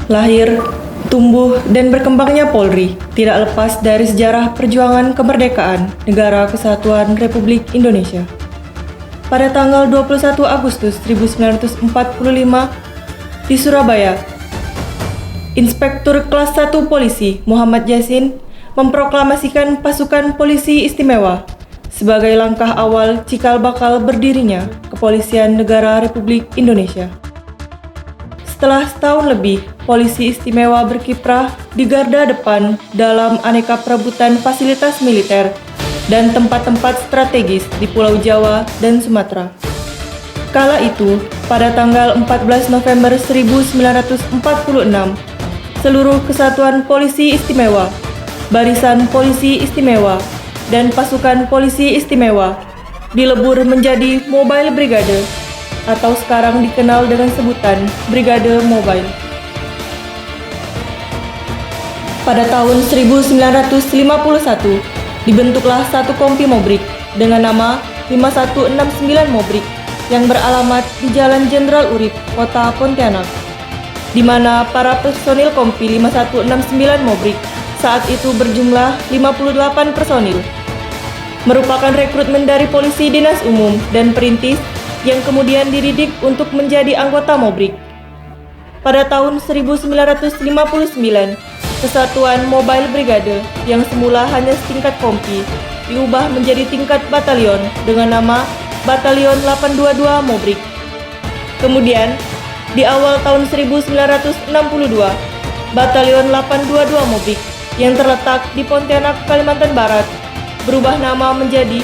Lahir, tumbuh, dan berkembangnya Polri tidak lepas dari sejarah perjuangan kemerdekaan Negara Kesatuan Republik Indonesia. Pada tanggal 21 Agustus 1945 di Surabaya, Inspektur Kelas 1 Polisi Muhammad Yasin memproklamasikan pasukan polisi istimewa sebagai langkah awal cikal bakal berdirinya Kepolisian Negara Republik Indonesia. Setelah setahun lebih, polisi istimewa berkiprah di garda depan dalam aneka perebutan fasilitas militer dan tempat-tempat strategis di Pulau Jawa dan Sumatera. Kala itu, pada tanggal 14 November 1946, seluruh kesatuan polisi istimewa, barisan polisi istimewa, dan pasukan polisi istimewa dilebur menjadi Mobile Brigade atau sekarang dikenal dengan sebutan Brigade Mobile. Pada tahun 1951, dibentuklah satu kompi Mobrik dengan nama 5169 Mobrik yang beralamat di Jalan Jenderal Urip, Kota Pontianak, di mana para personil kompi 5169 Mobrik saat itu berjumlah 58 personil. Merupakan rekrutmen dari Polisi Dinas Umum dan Perintis yang kemudian dididik untuk menjadi anggota Mobrik. Pada tahun 1959, Kesatuan Mobile Brigade yang semula hanya setingkat kompi diubah menjadi tingkat batalion dengan nama Batalion 822 Mobrik. Kemudian, di awal tahun 1962, Batalion 822 Mobrik yang terletak di Pontianak, Kalimantan Barat berubah nama menjadi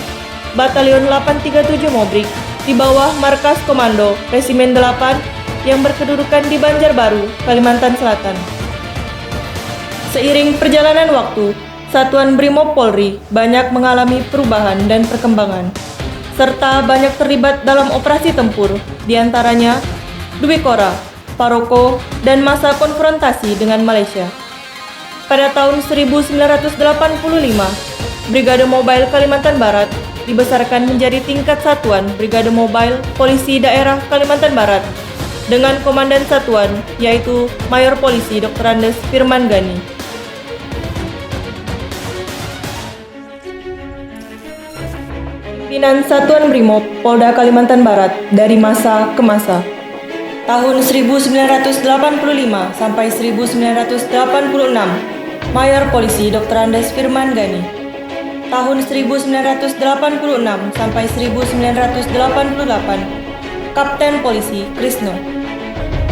Batalion 837 Mobrik di bawah Markas Komando Resimen 8 yang berkedudukan di Banjarbaru, Kalimantan Selatan. Seiring perjalanan waktu, Satuan Brimob Polri banyak mengalami perubahan dan perkembangan, serta banyak terlibat dalam operasi tempur, diantaranya Dwi Kora, Paroko, dan masa konfrontasi dengan Malaysia. Pada tahun 1985, Brigade Mobile Kalimantan Barat dibesarkan menjadi tingkat satuan Brigade Mobile Polisi Daerah Kalimantan Barat dengan komandan satuan yaitu Mayor Polisi Dr. Andes Firman Gani. Pimpinan Satuan Brimob Polda Kalimantan Barat dari masa ke masa. Tahun 1985 sampai 1986, Mayor Polisi Dr. Andes Firman Gani. Tahun 1986 sampai 1988, Kapten Polisi Krisno.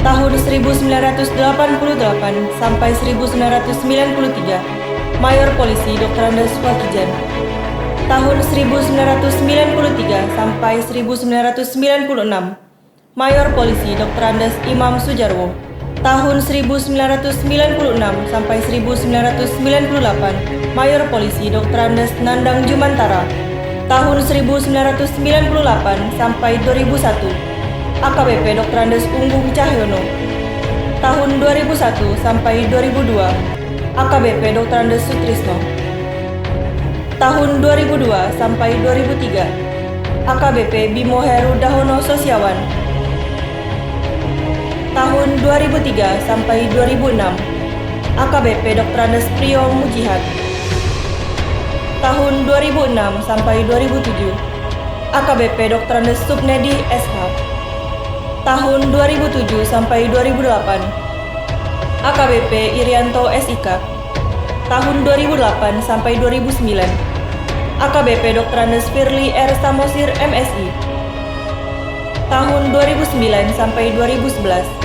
Tahun 1988 sampai 1993, Mayor Polisi Dr. Andes Wakijan. Tahun 1993 sampai 1996, Mayor Polisi Dr. Andes Imam Sujarwo. Tahun 1996 sampai 1998, Mayor Polisi Dr. Andes Nandang Jumantara. Tahun 1998 sampai 2001, AKBP Dr. Andes Unggung Cahyono. Tahun 2001 sampai 2002, AKBP Dr. Andes Sutrisno. Tahun 2002 sampai 2003, AKBP Bimo Heru Dahono Sosiawan. Tahun 2003 sampai 2006, AKBP Dr. Andes Priyo Mujihad. Tahun 2006 sampai 2007, AKBP Dr. Andes Subnedi SH. Tahun 2007 sampai 2008, AKBP Irianto SIK. Tahun 2008 sampai 2009, AKBP Dr. Andes Firly R. Samosir MSI. Tahun 2009 sampai 2011,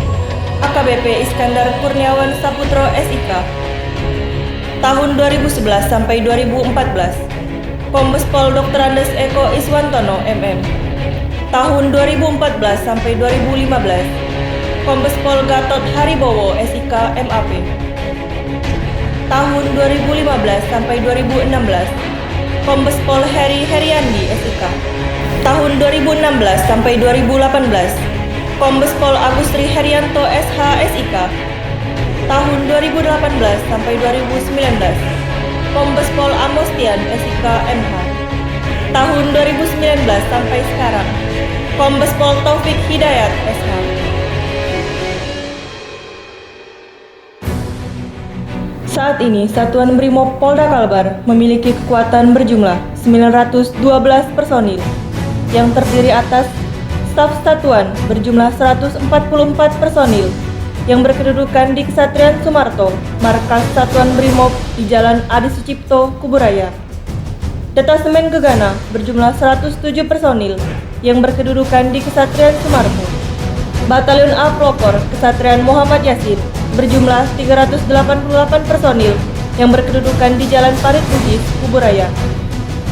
AKBP Iskandar Kurniawan Saputro SIK. Tahun 2011 sampai 2014, Kombes Pol Dr. Andes Eko Iswantono MM. Tahun 2014 sampai 2015, Kombes Pol Gatot Haribowo SIK MAP. Tahun 2015 sampai 2016, Kombes Pol Heri Heriandi SIK. Tahun 2016 sampai 2018, Kombes Pol Agustri Herianto SH SIK. Tahun 2018 sampai 2019, Kombes Pol Amostian SIK MH. Tahun 2019 sampai sekarang, Kombes Pol Taufik Hidayat SH. Saat ini, Satuan Brimob Polda Kalbar memiliki kekuatan berjumlah 912 personil yang terdiri atas staf satuan berjumlah 144 personil yang berkedudukan di Kesatrian Sumarto, markas Satuan Brimob di Jalan Adi Sucipto, Kuburaya. Detasemen Gegana berjumlah 107 personil yang berkedudukan di Kesatrian Sumarto. Batalion A Pelopor Kesatrian Muhammad Yasin berjumlah 388 personil yang berkedudukan di Jalan Parit Bugis, Kuburaya,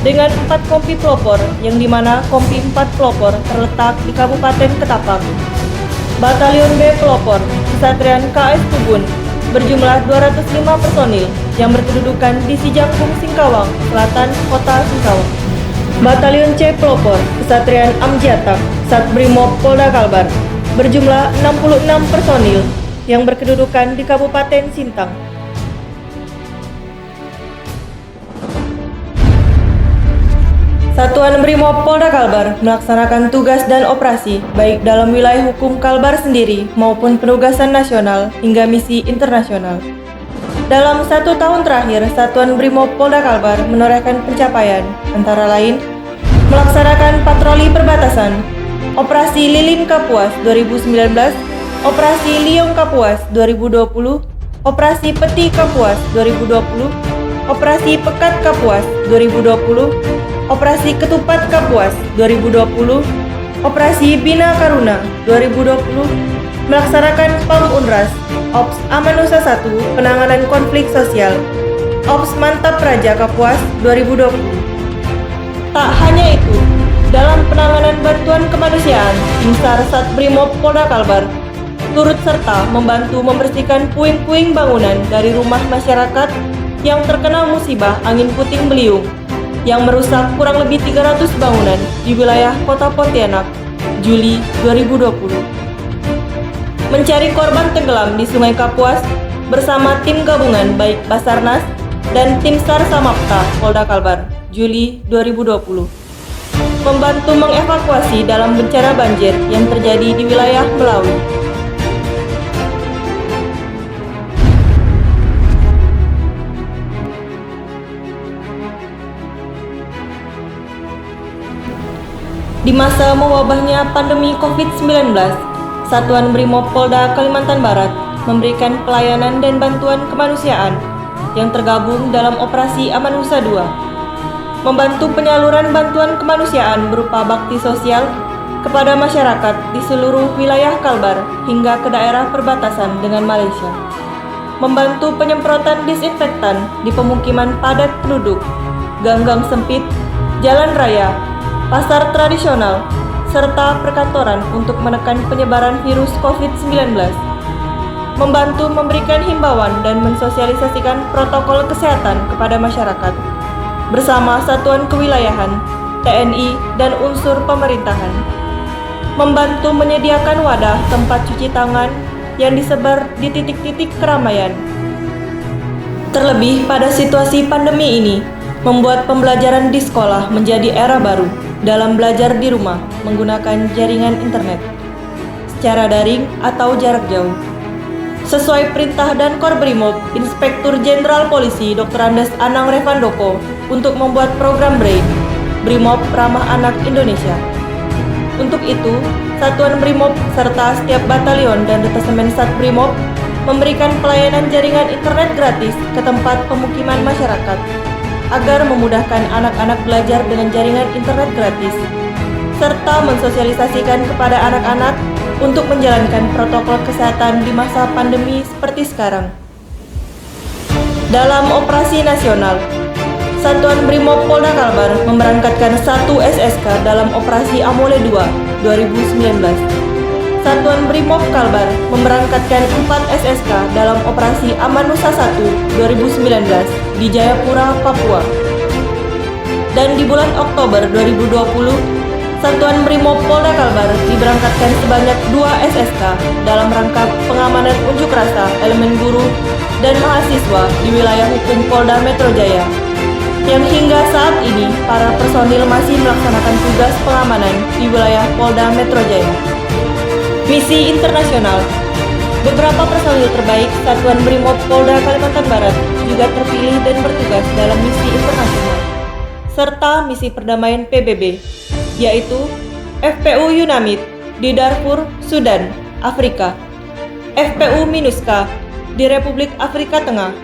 dengan 4 kompi pelopor yang dimana kompi 4 pelopor terletak di Kabupaten Ketapang. Batalion B Pelopor Kesatrian KS Tubun berjumlah 205 personil yang berkedudukan di Sijangkung, Singkawang, Selatan, Kota Singkawang. Batalion C Pelopor Kesatrian Amjiatak Satbrimob Polda Kalbar berjumlah 66 personil yang berkedudukan di Kabupaten Sintang. Satuan Brimob Polda Kalbar melaksanakan tugas dan operasi baik dalam wilayah hukum Kalbar sendiri maupun penugasan nasional hingga misi internasional. Dalam 1 tahun terakhir, Satuan Brimob Polda Kalbar menorehkan pencapaian antara lain melaksanakan patroli perbatasan, Operasi Lilin Kapuas 2019, Operasi Liong Kapuas 2020, Operasi Peti Kapuas 2020, Operasi Pekat Kapuas 2020, Operasi Ketupat Kapuas 2020, Operasi Bina Karuna 2020, melaksanakan PAM Unras, Ops Amanusa 1 Penanganan Konflik Sosial, Ops Mantap Raja Kapuas 2020. Tak hanya itu, dalam penanganan bantuan kemanusiaan, Tim SAR Satbrimob Polda Kalbar turut serta membantu membersihkan puing-puing bangunan dari rumah masyarakat yang terkena musibah angin puting beliung yang merusak kurang lebih 300 bangunan di wilayah Kota Pontianak, Juli 2020. Mencari korban tenggelam di Sungai Kapuas bersama tim gabungan baik Basarnas dan Tim SAR Samapta Polda Kalbar, Juli 2020. Membantu mengevakuasi dalam bencana banjir yang terjadi di wilayah Melawi. Di masa mewabahnya pandemi COVID-19, Satuan Brimob Polda Kalimantan Barat memberikan pelayanan dan bantuan kemanusiaan yang tergabung dalam Operasi Amanusa II, membantu penyaluran bantuan kemanusiaan berupa bakti sosial kepada masyarakat di seluruh wilayah Kalbar hingga ke daerah perbatasan dengan Malaysia, membantu penyemprotan disinfektan di pemukiman padat penduduk, gang-gang sempit, jalan raya, pasar tradisional, serta perkantoran untuk menekan penyebaran virus COVID-19, membantu memberikan himbauan dan mensosialisasikan protokol kesehatan kepada masyarakat, bersama satuan kewilayahan, TNI, dan unsur pemerintahan, membantu menyediakan wadah tempat cuci tangan yang disebar di titik-titik keramaian. Terlebih pada situasi pandemi ini, membuat pembelajaran di sekolah menjadi era baru dalam belajar di rumah menggunakan jaringan internet, secara daring atau jarak jauh. Sesuai perintah dan Korbrimob, Inspektur Jenderal Polisi Dr. Andes Anang Revandoko untuk membuat program BRAIN, Brimob Ramah Anak Indonesia. Untuk itu, Satuan Brimob serta setiap batalion dan detasemen Satbrimob memberikan pelayanan jaringan internet gratis ke tempat pemukiman masyarakat agar memudahkan anak-anak belajar dengan jaringan internet gratis, serta mensosialisasikan kepada anak-anak untuk menjalankan protokol kesehatan di masa pandemi seperti sekarang. Dalam operasi nasional, Satuan Brimob Polda Kalbar memberangkatkan 1 SSK dalam operasi Amole 2 2019. Satuan Brimob Kalbar memberangkatkan 4 SSK dalam operasi Amanusa 1 2019 di Jayapura, Papua. Dan di bulan Oktober 2020, Satuan Brimob Polda Kalbar diberangkatkan sebanyak 2 SSK dalam rangka pengamanan unjuk rasa elemen guru dan mahasiswa di wilayah hukum Polda Metro Jaya, yang hingga saat ini para personil masih melaksanakan tugas pengamanan di wilayah Polda Metro Jaya. Misi internasional. Beberapa personil terbaik Satuan Brimob Polda Kalimantan Barat juga terpilih dan bertugas dalam misi internasional serta misi perdamaian PBB, yaitu FPU UNAMID di Darfur, Sudan, Afrika, FPU MINUSCA di Republik Afrika Tengah,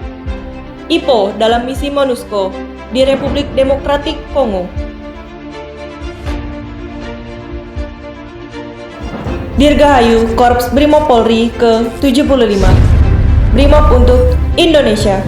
IPO dalam misi MONUSCO di Republik Demokratik Kongo. Dirgahayu Korps Brimob Polri ke-75. Brimob untuk Indonesia.